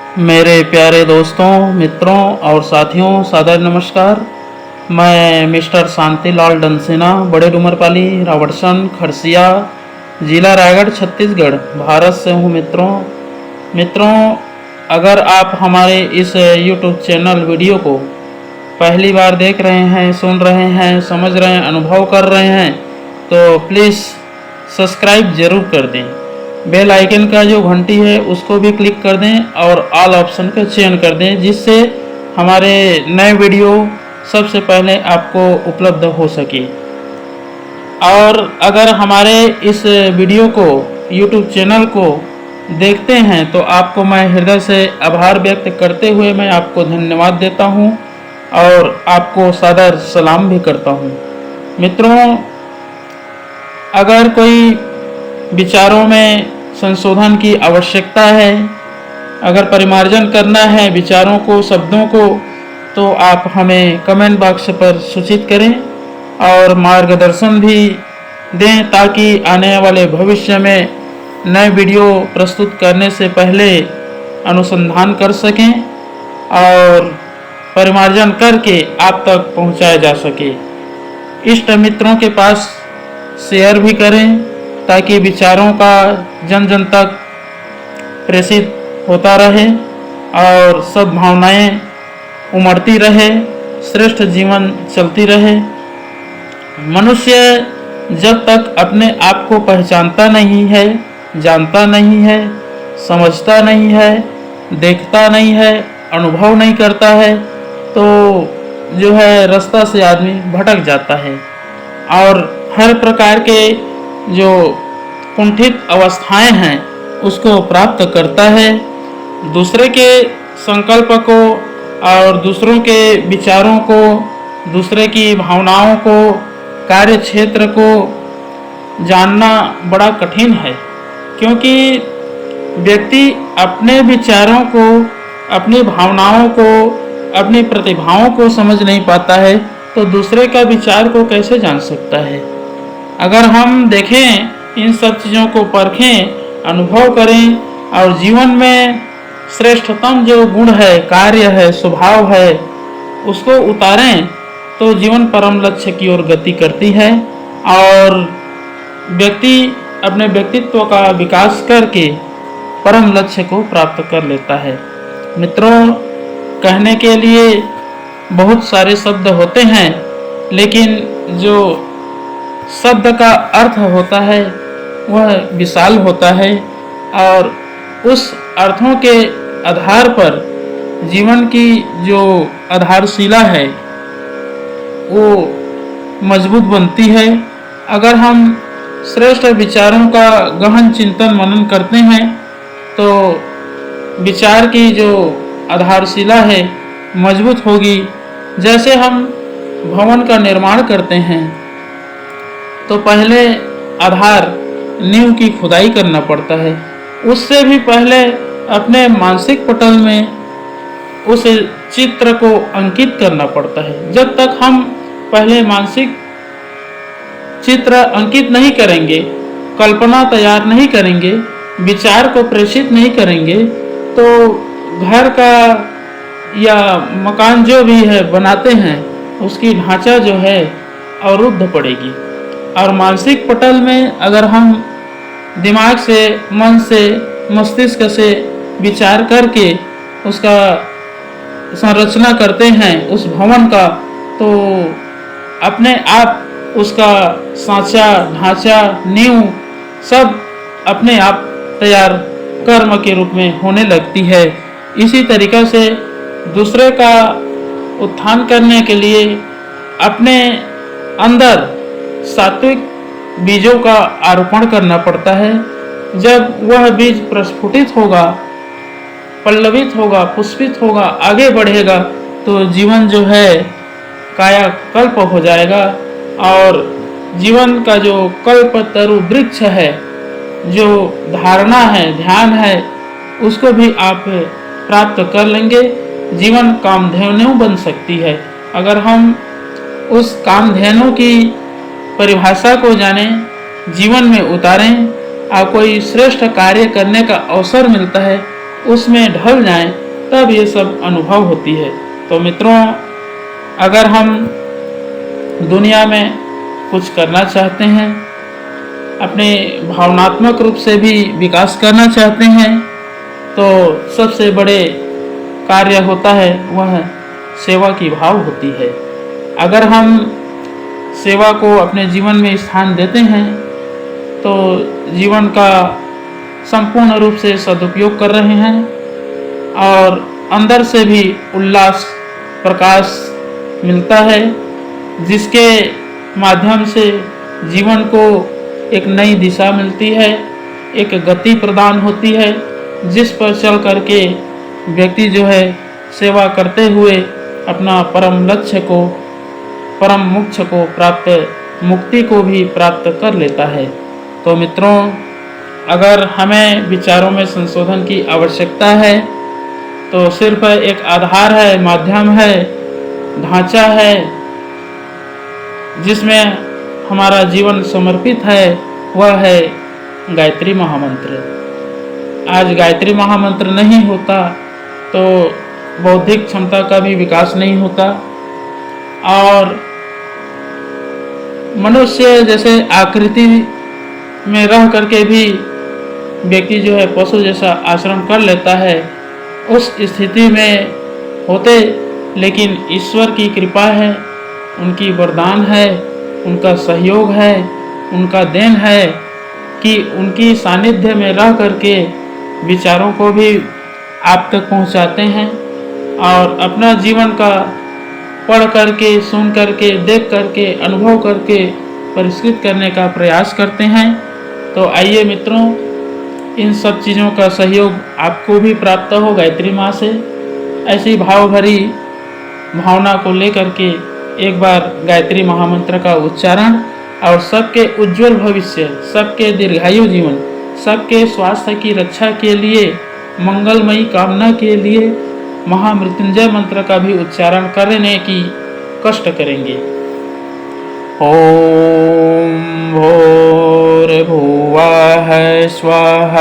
मेरे प्यारे दोस्तों, मित्रों और साथियों, सादर नमस्कार। मैं मिस्टर शांति लाल डंसेना, बड़े डूमरपाली, रावटसन, खरसिया, जिला रायगढ़, छत्तीसगढ़, भारत से हूँ। मित्रों, अगर आप हमारे इस यूट्यूब चैनल वीडियो को पहली बार देख रहे हैं, सुन रहे हैं, समझ रहे हैं, अनुभव कर रहे हैं, तो प्लीज़ सब्सक्राइब ज़रूर कर दें। बेल आइकन का जो घंटी है उसको भी क्लिक कर दें और ऑल ऑप्शन का चयन कर दें, जिससे हमारे नए वीडियो सबसे पहले आपको उपलब्ध हो सके। और अगर हमारे इस वीडियो को, यूट्यूब चैनल को देखते हैं तो आपको मैं हृदय से आभार व्यक्त करते हुए मैं आपको धन्यवाद देता हूं और आपको सादर सलाम भी करता हूं। मित्रों, अगर कोई विचारों में संशोधन की आवश्यकता है, अगर परिमार्जन करना है विचारों को, शब्दों को, तो आप हमें कमेंट बॉक्स पर सूचित करें और मार्गदर्शन भी दें, ताकि आने वाले भविष्य में नए वीडियो प्रस्तुत करने से पहले अनुसंधान कर सकें और परिमार्जन करके आप तक पहुंचाया जा सके। इष्ट मित्रों के पास शेयर भी करें, ताकि विचारों का जन जन तक प्रेषित होता रहे और सब भावनाएं उमड़ती रहे, श्रेष्ठ जीवन चलती रहे। मनुष्य जब तक अपने आप को पहचानता नहीं है, जानता नहीं है, समझता नहीं है, देखता नहीं है, अनुभव नहीं करता है, तो जो है रास्ता से आदमी भटक जाता है और हर प्रकार के जो कुंठित अवस्थाएं हैं उसको प्राप्त करता है। दूसरे के संकल्प को और दूसरों के विचारों को, दूसरे की भावनाओं को, कार्य क्षेत्र को जानना बड़ा कठिन है, क्योंकि व्यक्ति अपने विचारों को, अपनी भावनाओं को, अपनी प्रतिभाओं को समझ नहीं पाता है, तो दूसरे का विचार को कैसे जान सकता है। अगर हम देखें, इन सब चीज़ों को परखें, अनुभव करें और जीवन में श्रेष्ठतम जो गुण है, कार्य है, स्वभाव है, उसको उतारें, तो जीवन परम लक्ष्य की ओर गति करती है और व्यक्ति अपने व्यक्तित्व का विकास करके परम लक्ष्य को प्राप्त कर लेता है। मित्रों, कहने के लिए बहुत सारे शब्द होते हैं, लेकिन जो शब्द का अर्थ होता है वह विशाल होता है और उस अर्थों के आधार पर जीवन की जो आधारशिला है वो मजबूत बनती है। अगर हम श्रेष्ठ विचारों का गहन चिंतन मनन करते हैं तो विचार की जो आधारशिला है मजबूत होगी। जैसे हम भवन का निर्माण करते हैं तो पहले आधार नींव की खुदाई करना पड़ता है, उससे भी पहले अपने मानसिक पटल में उस चित्र को अंकित करना पड़ता है। जब तक हम पहले मानसिक चित्र अंकित नहीं करेंगे, कल्पना तैयार नहीं करेंगे, विचार को प्रेषित नहीं करेंगे, तो घर का या मकान जो भी है बनाते हैं उसकी ढांचा जो है अवरुद्ध पड़ेगी। और मानसिक पटल में अगर हम दिमाग से, मन से, मस्तिष्क से विचार करके उसका संरचना करते हैं उस भवन का, तो अपने आप उसका सांचा, ढांचा, नींव सब अपने आप तैयार कर्म के रूप में होने लगती है। इसी तरीक़ा से दूसरे का उत्थान करने के लिए अपने अंदर सात्विक बीजों का आरोपण करना पड़ता है। जब वह बीज प्रस्फुटित होगा, पल्लवित होगा, पुष्पित होगा, आगे बढ़ेगा, तो जीवन जो है कायाकल्प हो जाएगा और जीवन का जो कल्प तरु वृक्ष है, जो धारणा है, ध्यान है, उसको भी आप प्राप्त कर लेंगे। जीवन कामधेनु बन सकती है। अगर हम उस कामधेनु की परिभाषा को जानें, जीवन में उतारें और कोई श्रेष्ठ कार्य करने का अवसर मिलता है उसमें ढल जाएं, तब ये सब अनुभव होती है। तो मित्रों, अगर हम दुनिया में कुछ करना चाहते हैं, अपने भावनात्मक रूप से भी विकास करना चाहते हैं, तो सबसे बड़े कार्य होता है वह सेवा की भाव होती है। अगर हम सेवा को अपने जीवन में स्थान देते हैं तो जीवन का संपूर्ण रूप से सदुपयोग कर रहे हैं और अंदर से भी उल्लास प्रकाश मिलता है, जिसके माध्यम से जीवन को एक नई दिशा मिलती है, एक गति प्रदान होती है, जिस पर चल करके व्यक्ति जो है सेवा करते हुए अपना परम लक्ष्य को, परम मोक्ष को प्राप्त, मुक्ति को भी प्राप्त कर लेता है। तो मित्रों, अगर हमें विचारों में संशोधन की आवश्यकता है तो सिर्फ एक आधार है, माध्यम है, ढांचा है जिसमें हमारा जीवन समर्पित है, वह है गायत्री महामंत्र। आज गायत्री महामंत्र नहीं होता तो बौद्धिक क्षमता का भी विकास नहीं होता और मनुष्य जैसे आकृति में रह करके भी व्यक्ति जो है पशु जैसा आचरण कर लेता है, उस स्थिति में होते, लेकिन ईश्वर की कृपा है, उनकी वरदान है, उनका सहयोग है, उनका देन है कि उनकी सानिध्य में रह करके विचारों को भी आप तक पहुंचाते हैं और अपना जीवन का पढ़ करके, सुन करके, देख करके, अनुभव करके परिष्कृत करने का प्रयास करते हैं। तो आइए मित्रों, इन सब चीज़ों का सहयोग आपको भी प्राप्त हो गायत्री माँ से। ऐसी भाव भरी भावना को लेकर के एक बार गायत्री महामंत्र का उच्चारण और सबके उज्जवल भविष्य, सबके दीर्घायु जीवन, सबके स्वास्थ्य की रक्षा के लिए, मंगलमयी कामना के लिए महामृत्युंजय मंत्र का भी उच्चारण करने की कष्ट करेंगे। ओम भूर्भुवः स्वः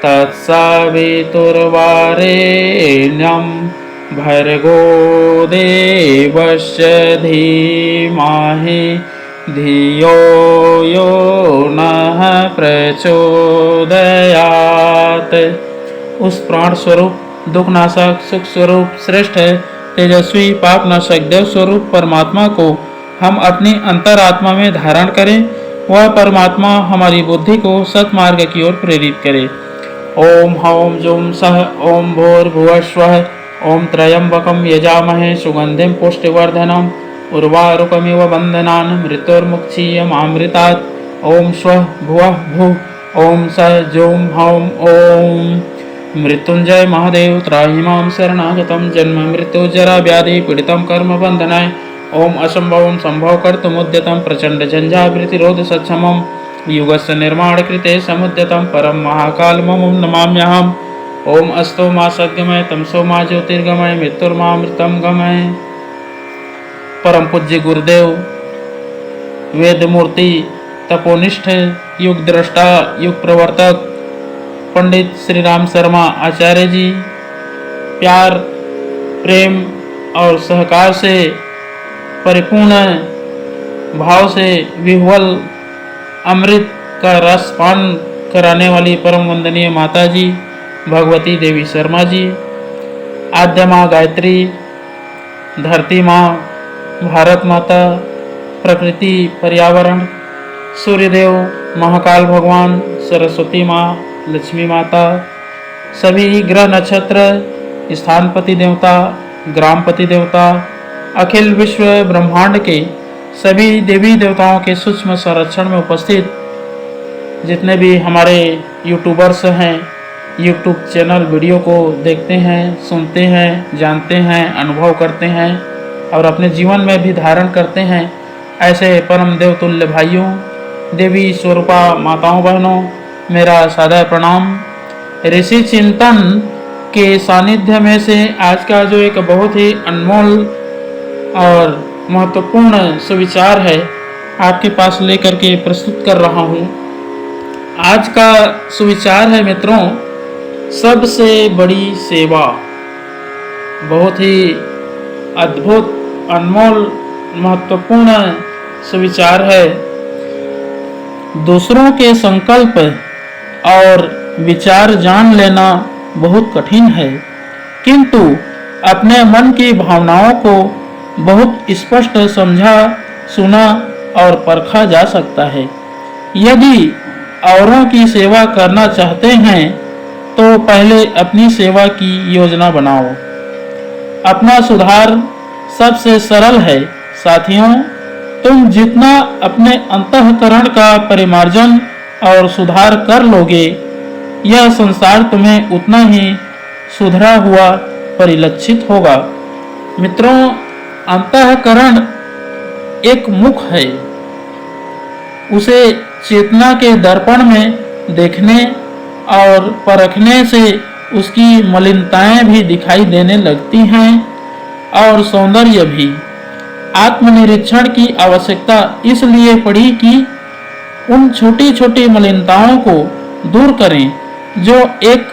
तत्सवितुर्वरेण्यं भर्गो देवस्य धीमहि धियो यो नः प्रचोदयात्। उस प्राण स्वरूप, दुखनाशक, सुख स्वरूप, श्रेष्ठ, तेजस्वी, पापनाशक, देव स्वरूप परमात्मा को हम अपनी अंतरात्मा में धारण करें। वह परमात्मा हमारी बुद्धि को सत्मार्ग की ओर प्रेरित करे। ओम हौम जूम सह ओम भूर्भुवः स्वः ओम त्र्यंबकं यजामहे सुगंधिं पुष्टिवर्धनम् उर्वारुकमिव बन्धनान् मृत्युर्मुक्षीयमामृतात्। ओम स्वः भुवः भुः ओम सः जूम हौम ओम। मृत्युंजय महादेव त्राहि मां शरणागतं जन्म मृत्यु जरा व्याधि पीडितं कर्म बंधनाय। ओम असंभवं संभव कर्तुमुद्यतं प्रचंड झंझावृतिरोध सक्षमं युगस्य निर्माण कृते समुद्यतं परम महाकालमं नमाम्यहम्। ओम अस्तो मा सद्गमय तमसो मा ज्योतिर्गमय मृत्युर्मामृतं गमय। परम पूज्य गुरुदेव, वेद मूर्ति, तपोनिष्ठ, युग दृष्टा, युग प्रवर्तक पंडित श्री राम शर्मा आचार्य जी प्यार, प्रेम और सहकार से परिपूर्ण भाव से विह्वल अमृत का रस पान कराने वाली परम वंदनीय माता जी भगवती देवी शर्मा जी, आद्य माँ गायत्री, धरती माँ, भारत माता, प्रकृति, पर्यावरण, सूर्यदेव, महाकाल भगवान, सरस्वती माँ, लक्ष्मी माता, सभी ग्रह नक्षत्र, स्थानपति देवता, ग्रामपति देवता, अखिल विश्व ब्रह्मांड के सभी देवी देवताओं के सूक्ष्म संरक्षण में उपस्थित जितने भी हमारे यूट्यूबर्स हैं, यूट्यूब चैनल वीडियो को देखते हैं, सुनते हैं, जानते हैं, अनुभव करते हैं और अपने जीवन में भी धारण करते हैं, ऐसे परम देवतुल्य भाइयों, देवी स्वरूपा माताओं बहनों, मेरा सादर प्रणाम। ऋषि चिंतन के सानिध्य में से आज का जो एक बहुत ही अनमोल और महत्वपूर्ण सुविचार है आपके पास लेकर के प्रस्तुत कर रहा हूँ। आज का सुविचार है मित्रों, सबसे बड़ी सेवा। बहुत ही अद्भुत, अनमोल, महत्वपूर्ण सुविचार है। दूसरों के संकल्प और विचार जान लेना बहुत कठिन है, किंतु अपने मन की भावनाओं को बहुत स्पष्ट समझा, सुना और परखा जा सकता है। यदि औरों की सेवा करना चाहते हैं तो पहले अपनी सेवा की योजना बनाओ। अपना सुधार सबसे सरल है साथियों। तुम जितना अपने अंतःकरण का परिमार्जन और सुधार कर लोगे, यह संसार तुम्हें उतना ही सुधरा हुआ परिलक्षित होगा। मित्रों, अंतःकरण एक मुख है। उसे चेतना के दर्पण में देखने और परखने से उसकी मलिनताएं भी दिखाई देने लगती हैं और सौंदर्य भी। आत्मनिरीक्षण की आवश्यकता इसलिए पड़ी कि उन छोटी छोटी मलिनताओं को दूर करें जो एक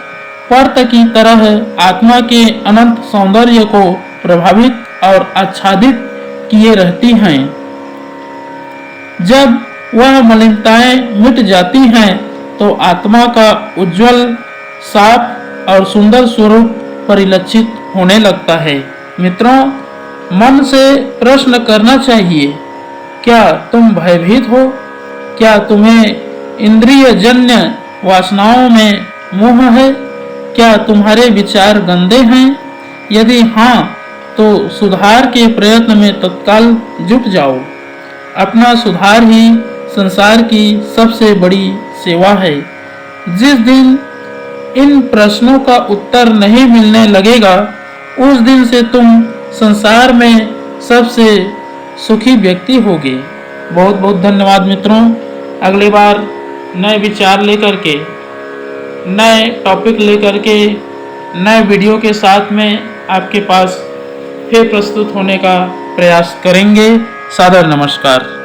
पर्त की तरह आत्मा के अनंत सौंदर्य को प्रभावित और आच्छादित किए रहती हैं। जब वह मलिनताएं मिट जाती हैं तो आत्मा का उज्जवल, साफ और सुंदर स्वरूप परिलक्षित होने लगता है। मित्रों, मन से प्रश्न करना चाहिए, क्या तुम भयभीत हो? क्या तुम्हें इंद्रियजन्य वासनाओं में मोह है? क्या तुम्हारे विचार गंदे हैं? यदि हाँ, तो सुधार के प्रयत्न में तत्काल जुट जाओ। अपना सुधार ही संसार की सबसे बड़ी सेवा है। जिस दिन इन प्रश्नों का उत्तर नहीं मिलने लगेगा, उस दिन से तुम संसार में सबसे सुखी व्यक्ति होगे। बहुत बहुत धन्यवाद मित्रों। अगली बार नए विचार लेकर के, नए टॉपिक लेकर के, नए वीडियो के साथ में आपके पास फिर प्रस्तुत होने का प्रयास करेंगे। सादर नमस्कार।